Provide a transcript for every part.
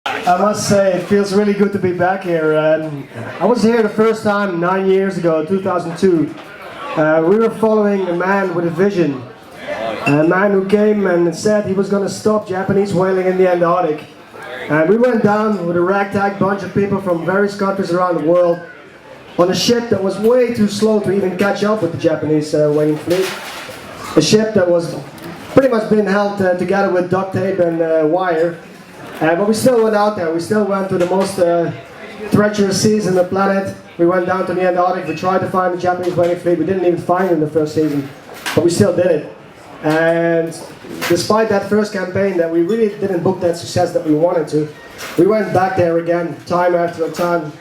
I must say, it feels really good to be back here. I was here the first time 9 years ago, 2002. We were following a man with a vision. A man who came and said he was going to stop Japanese whaling in the Antarctic. And we went down with a ragtag bunch of people from various countries around the world on a ship that was way too slow to even catch up with the Japanese whaling fleet. A ship that was pretty much being held together with duct tape and wire. But we still went out there. We still went to the most treacherous seas on the planet. We went down to the Antarctic. We tried to find the Japanese whaling fleet. We didn't even find them the first season, but we still did it. And despite that first campaign that we really didn't book that success that we wanted to, we went back there again, time after time.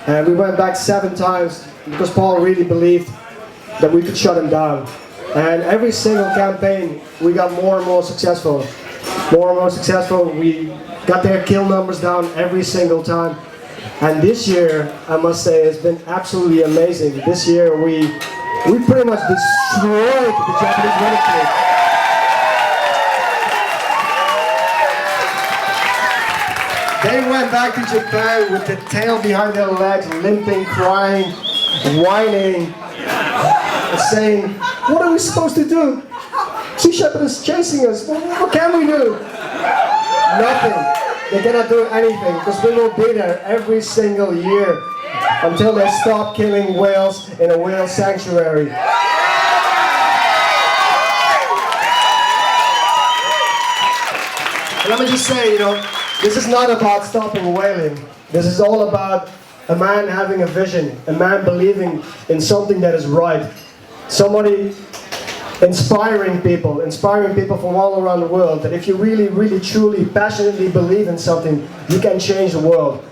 And we went back 7 times because Paul really believed that we could shut him down. And every single campaign, we got more and more successful. More and more successful. We got their kill numbers down every single time. And this year, I must say, has been absolutely amazing. This year, we pretty much destroyed the Japanese whaling fleet. They went back to Japan with the tail behind their legs, limping, crying, whining, saying, "What are we supposed to do? Sea shepherd is chasing us. What can we do?" Nothing. They cannot do anything because we will be there every single year until they stop killing whales in a whale sanctuary. And let me just say, this is not about stopping whaling. This is all about a man having a vision, a man believing in something that is right. Somebody inspiring people from all around the world, that if you really, really, truly, passionately believe in something, you can change the world.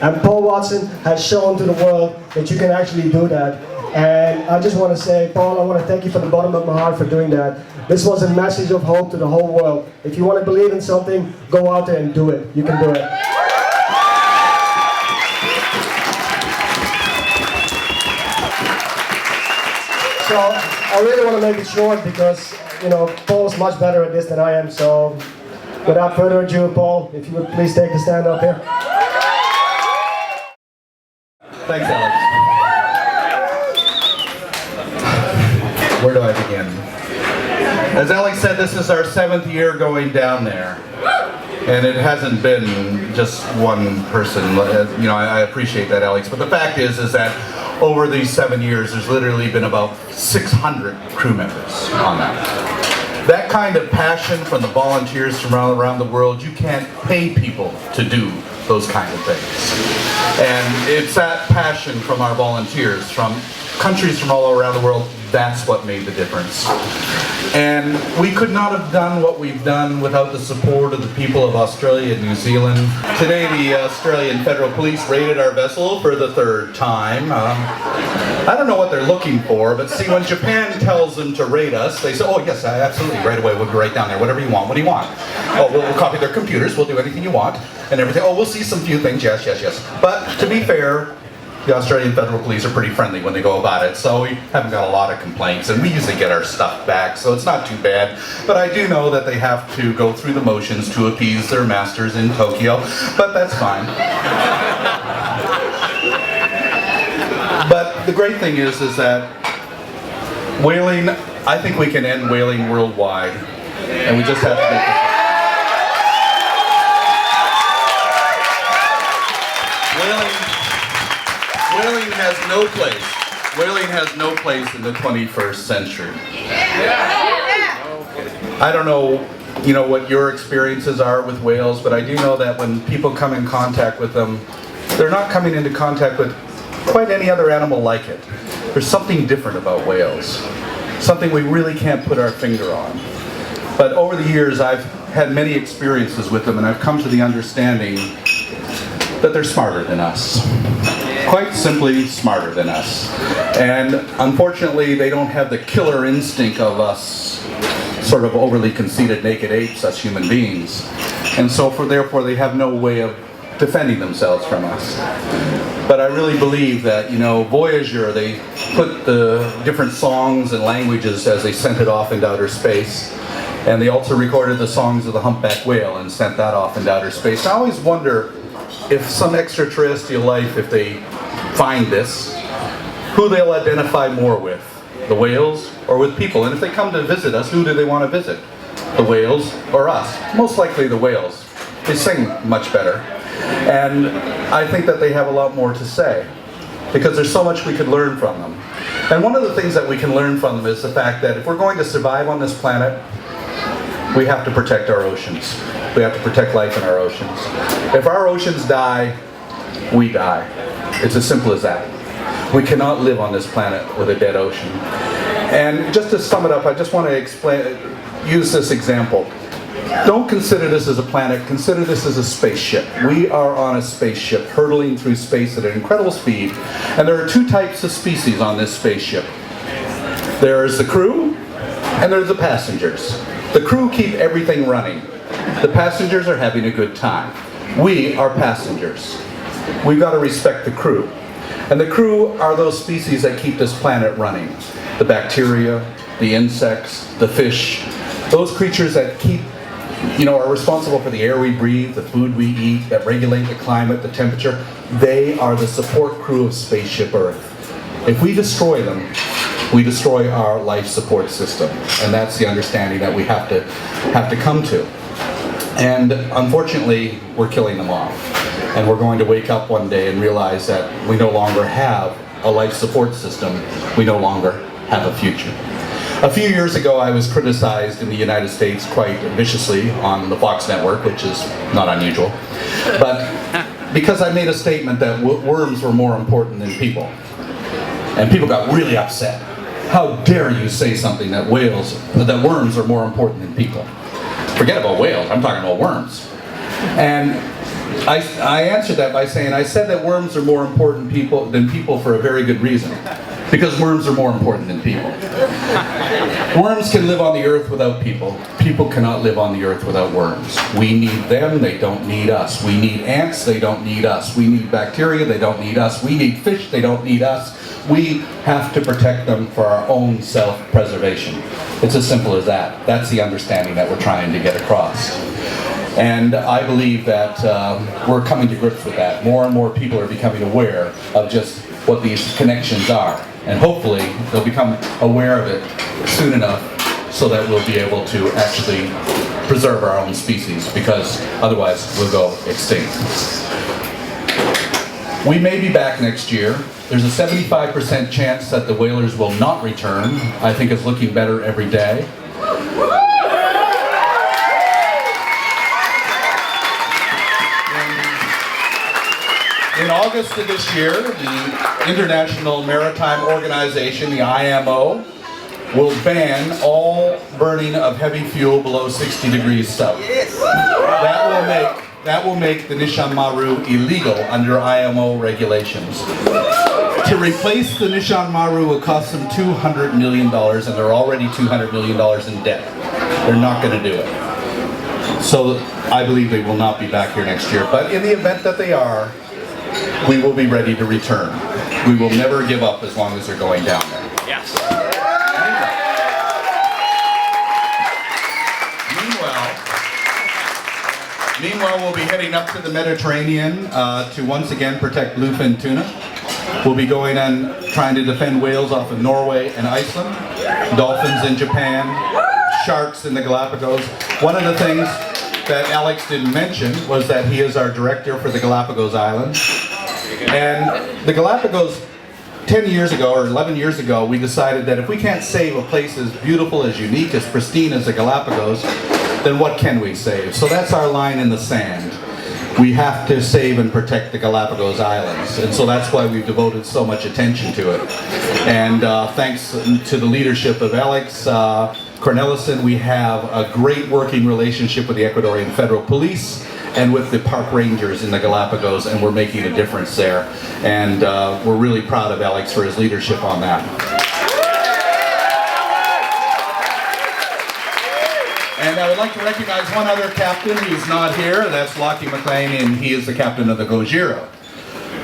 And Paul Watson has shown to the world that you can actually do that. And I just want to say, Paul, I want to thank you from the bottom of my heart for doing that. This was a message of hope to the whole world. If you want to believe in something, go out there and do it. You can do it. So I really want to make it short because, Paul's much better at this than I am. So without further ado, Paul, if you would please take the stand up here. Thanks, Alex. Where do I begin? As Alex said, this is our 7th year going down there. And it hasn't been just one person. I appreciate that, Alex. But the fact is that over these 7 years, there's literally been about 600 crew members on that. That kind of passion from the volunteers from all around the world, you can't pay people to do those kind of things. And it's that passion from our volunteers, from countries from all around the world, that's what made the difference. And we could not have done what we've done without the support of the people of Australia and New Zealand. Today the Australian Federal Police raided our vessel for the 3rd time. I don't know what they're looking for, but see, when Japan tells them to raid us, they say, "Oh yes, absolutely, right away, we'll go right down there, whatever you want, what do you want?" "Oh, we'll copy their computers, we'll do anything you want," and everything. "Oh, we'll see some few things, yes. But to be fair, the Australian Federal Police are pretty friendly when they go about it, so we haven't got a lot of complaints, and we usually get our stuff back, so it's not too bad. But I do know that they have to go through the motions to appease their masters in Tokyo, but that's fine. But the great thing is that whaling, I think we can end whaling worldwide, and we just have to make it. Whaling has no place. Whaling has no place in the 21st century. I don't know, what your experiences are with whales, but I do know that when people come in contact with them, they're not coming into contact with quite any other animal like it. There's something different about whales. Something we really can't put our finger on. But over the years, I've had many experiences with them, and I've come to the understanding that they're smarter than us. Quite simply smarter than us. And unfortunately, they don't have the killer instinct of us sort of overly conceited naked apes as human beings. And so therefore they have no way of defending themselves from us. But I really believe that, Voyager, they put the different songs and languages as they sent it off into outer space. And they also recorded the songs of the humpback whale and sent that off into outer space. I always wonder if some extraterrestrial life, if they find this, who they'll identify more with, the whales or with people. And if they come to visit us, who do they want to visit? The whales or us? Most likely the whales. They sing much better. And I think that they have a lot more to say, because there's so much we could learn from them. And one of the things that we can learn from them is the fact that if we're going to survive on this planet, we have to protect our oceans. We have to protect life in our oceans. If our oceans die, we die. It's as simple as that. We cannot live on this planet with a dead ocean. And just to sum it up, I just want to use this example. Don't consider this as a planet, consider this as a spaceship. We are on a spaceship hurtling through space at an incredible speed. And there are two types of species on this spaceship. There's the crew and there's the passengers. The crew keep everything running. The passengers are having a good time. We are passengers. We've got to respect the crew. And the crew are those species that keep this planet running. The bacteria, the insects, the fish, those creatures that are responsible for the air we breathe, the food we eat, that regulate the climate, the temperature. They are the support crew of Spaceship Earth. If we destroy them, we destroy our life support system. And that's the understanding that we have to come to. And unfortunately, we're killing them off. And we're going to wake up one day and realize that we no longer have a life support system. We no longer have a future. A few years ago, I was criticized in the United States quite viciously on the Fox network, which is not unusual. But because I made a statement that worms were more important than people. And people got really upset. How dare you say something that worms are more important than people? Forget about whales, I'm talking about worms. And I answered that by saying, I said that worms are more important than people for a very good reason. Because worms are more important than people. Worms can live on the earth without people. People cannot live on the earth without worms. We need them, they don't need us. We need ants, they don't need us. We need bacteria, they don't need us. We need fish, they don't need us. We have to protect them for our own self-preservation. It's as simple as that. That's the understanding that we're trying to get across. And I believe that we're coming to grips with that. More and more people are becoming aware of just what these connections are. And hopefully they'll become aware of it soon enough so that we'll be able to actually preserve our own species, because otherwise we'll go extinct. We may be back next year. There's a 75% chance that the whalers will not return. I think it's looking better every day. In August of this year, the International Maritime Organization, the IMO, will ban all burning of heavy fuel below 60 degrees south. That will make the Nishan Maru illegal under IMO regulations. To replace the Nishan Maru will cost them $200 million, and they're already $200 million in debt. They're not going to do it. So I believe they will not be back here next year. But in the event that they are, we will be ready to return. We will never give up as long as they're going down there. Yes. Meanwhile, we'll be heading up to the Mediterranean to once again protect bluefin tuna. We'll be going and trying to defend whales off of Norway and Iceland, dolphins in Japan, sharks in the Galapagos. One of the things that Alex didn't mention was that he is our director for the Galapagos Islands. And the Galapagos, 10 years ago or 11 years ago, we decided that if we can't save a place as beautiful, as unique, as pristine as the Galapagos, then what can we save? So that's our line in the sand. We have to save and protect the Galapagos Islands. And so that's why we've devoted so much attention to it. And thanks to the leadership of Alex Cornelissen, we have a great working relationship with the Ecuadorian Federal Police and with the park rangers in the Galapagos, and we're making a difference there. And we're really proud of Alex for his leadership on that. And I would like to recognize one other captain who's not here. That's Lockie McLean, and he is the captain of the Gojira.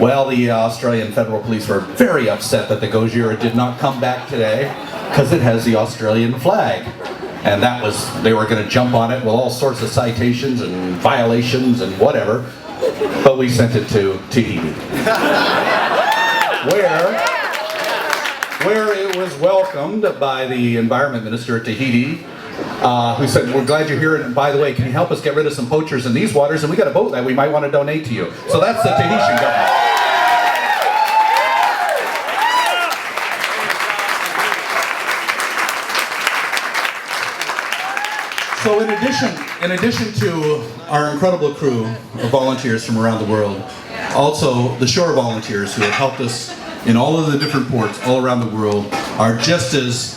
Well, the Australian Federal Police were very upset that the Gojira did not come back today because it has the Australian flag. And they were going to jump on it with all sorts of citations and violations and whatever. but we sent it to Tahiti, where it was welcomed by the Environment Minister of Tahiti, who said, we're glad you're here, and by the way, can you help us get rid of some poachers in these waters, and we got a boat that we might want to donate to you. So that's the Tahitian government. So in addition to our incredible crew of volunteers from around the world, also the shore volunteers who have helped us in all of the different ports all around the world are just as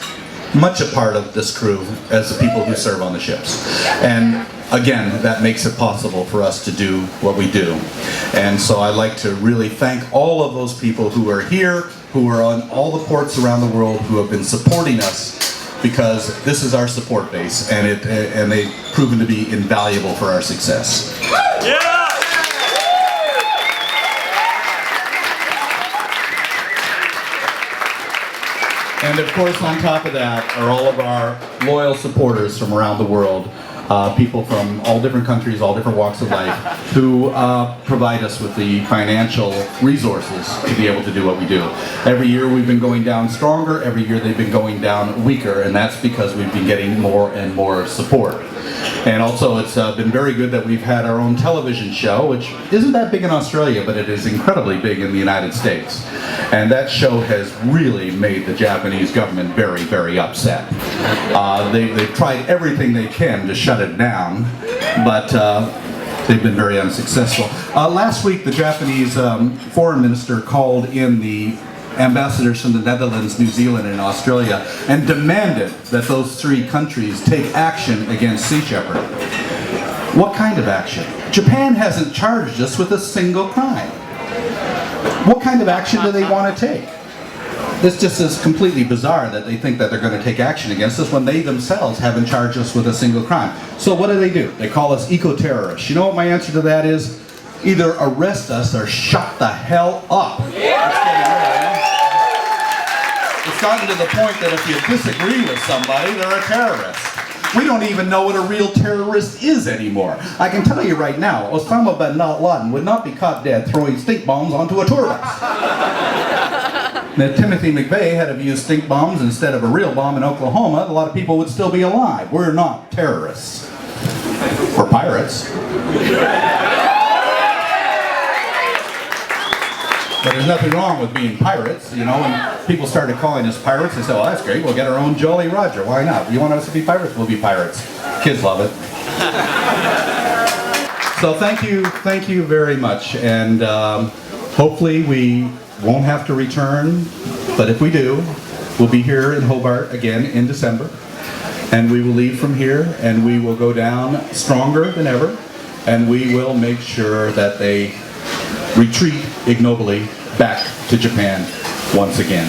much a part of this crew as the people who serve on the ships. And again, that makes it possible for us to do what we do. And so I'd like to really thank all of those people who are here, who are on all the ports around the world, who have been supporting us, because this is our support base, and they've proven to be invaluable for our success. Yeah! And of course, on top of that are all of our loyal supporters from around the world, people from all different countries, all different walks of life, who provide us with the financial resources to be able to do what we do. Every year we've been going down stronger, every year they've been going down weaker, and that's because we've been getting more and more support. And also it's been very good that we've had our own television show, which isn't that big in Australia, but it is incredibly big in the United States. And that show has really made the Japanese government very, very upset. They've tried everything they can to shut it down, but they've been very unsuccessful. Last week the Japanese foreign minister called in the ambassadors from the Netherlands, New Zealand, and Australia, and demanded that those three countries take action against Sea Shepherd. What kind of action? Japan hasn't charged us with a single crime. What kind of action do they want to take? This just is completely bizarre that they think that they're going to take action against us when they themselves haven't charged us with a single crime. So what do? They call us eco-terrorists. You know what my answer to that is? Either arrest us or shut the hell up. It's gotten to the point that if you disagree with somebody, they're a terrorist. We don't even know what a real terrorist is anymore. I can tell you right now, Osama bin Laden would not be caught dead throwing stink bombs onto a tour bus. Now, Timothy McVeigh had to use stink bombs instead of a real bomb in Oklahoma. A lot of people would still be alive. We're not terrorists. We're pirates. But there's nothing wrong with being pirates, you know. When people started calling us pirates, they said, "Oh, that's great. We'll get our own Jolly Roger. Why not? You want us to be pirates? We'll be pirates." Kids love it. So thank you very much. And hopefully we won't have to return. But if we do, we'll be here in Hobart again in December. And we will leave from here, and we will go down stronger than ever. And we will make sure that they retreat ignobly back to Japan once again.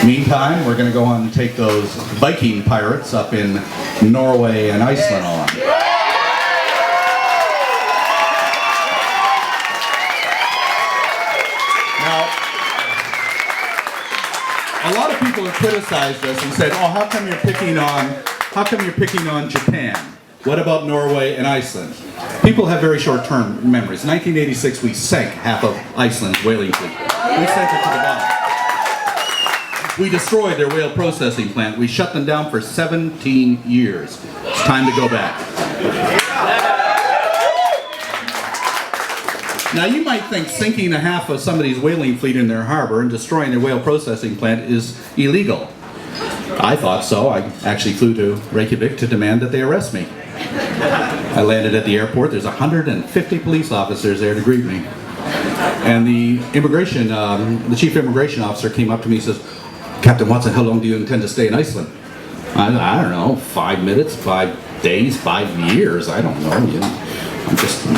Meantime, we're going to go on and take those Viking pirates up in Norway and Iceland on. Now, a lot of people have criticized us and said, "Oh, how come you're picking on Japan? What about Norway and Iceland?" People have very short-term memories. In 1986, we sank half of Iceland's whaling fleet. We sent it to the bottom. We destroyed their whale processing plant. We shut them down for 17 years. It's time to go back. Now, you might think sinking a half of somebody's whaling fleet in their harbor and destroying their whale processing plant is illegal. I thought so. I actually flew to Reykjavik to demand that they arrest me. I landed at the airport. There's 150 police officers there to greet me. And the chief immigration officer came up to me and says, "Captain Watson, how long do you intend to stay in Iceland?" I don't know, 5 minutes, 5 days, 5 years, I don't know. You know,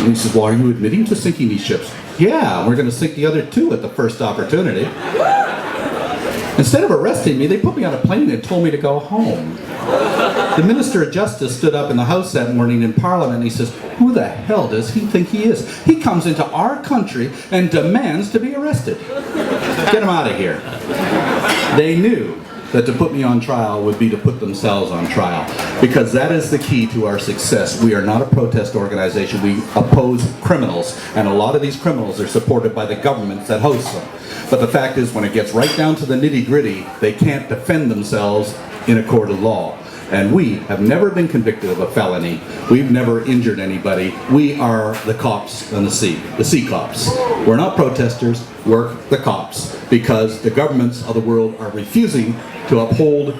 he says, "Well, are you admitting to sinking these ships?" "Yeah, we're going to sink the other 2 at the first opportunity." Instead of arresting me, they put me on a plane and told me to go home. The Minister of Justice stood up in the House that morning in Parliament and he says, "Who the hell does he think he is? He comes into our country and demands to be arrested. Get him out of here." They knew that to put me on trial would be to put themselves on trial, because that is the key to our success. We are not a protest organization. We oppose criminals, and a lot of these criminals are supported by the governments that host them. But the fact is, when it gets right down to the nitty-gritty, they can't defend themselves in a court of law. And we have never been convicted of a felony. We've never injured anybody. We are the cops on the sea cops. We're not protesters, we're the cops, because the governments of the world are refusing to uphold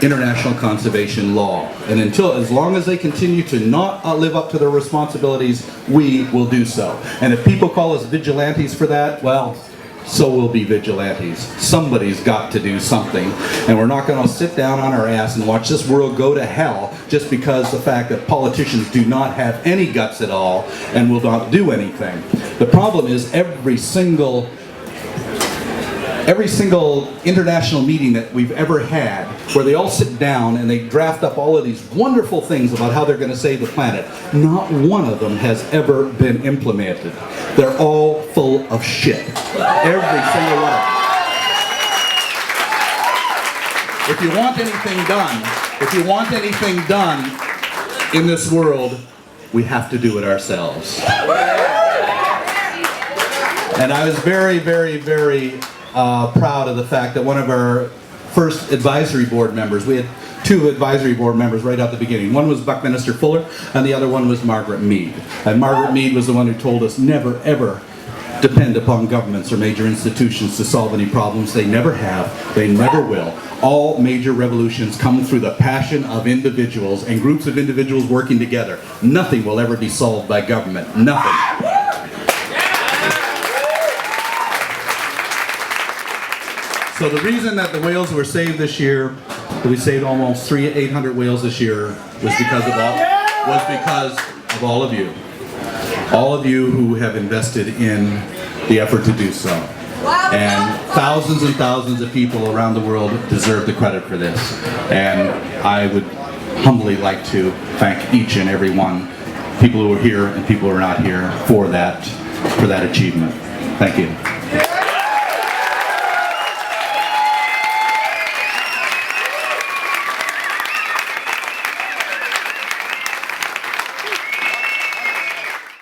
international conservation law. And as long as they continue to not live up to their responsibilities, we will do so. And if people call us vigilantes for that, well, so will be vigilantes. Somebody's got to do something, and we're not going to sit down on our ass and watch this world go to hell just because the fact that politicians do not have any guts at all and will not do anything. The problem is every single international meeting that we've ever had, where they all sit down and they draft up all of these wonderful things about how they're going to save the planet, not one of them has ever been implemented. They're all full of shit. Every single one of them. If you want anything done in this world, we have to do it ourselves. And I was very, very, very proud of the fact that one of our first advisory board members, we had two advisory board members right at the beginning. One was Buckminster Fuller, and the other one was Margaret Mead. And Margaret Mead was the one who told us never, ever depend upon governments or major institutions to solve any problems. They never have, they never will. All major revolutions come through the passion of individuals and groups of individuals working together. Nothing will ever be solved by government. Nothing. So the reason that the whales were saved this year, that we saved almost 800 whales this year, was because of all of you. All of you who have invested in the effort to do so. And thousands of people around the world deserve the credit for this. And I would humbly like to thank each and every one, people who are here and people who are not here, for that achievement. Thank you.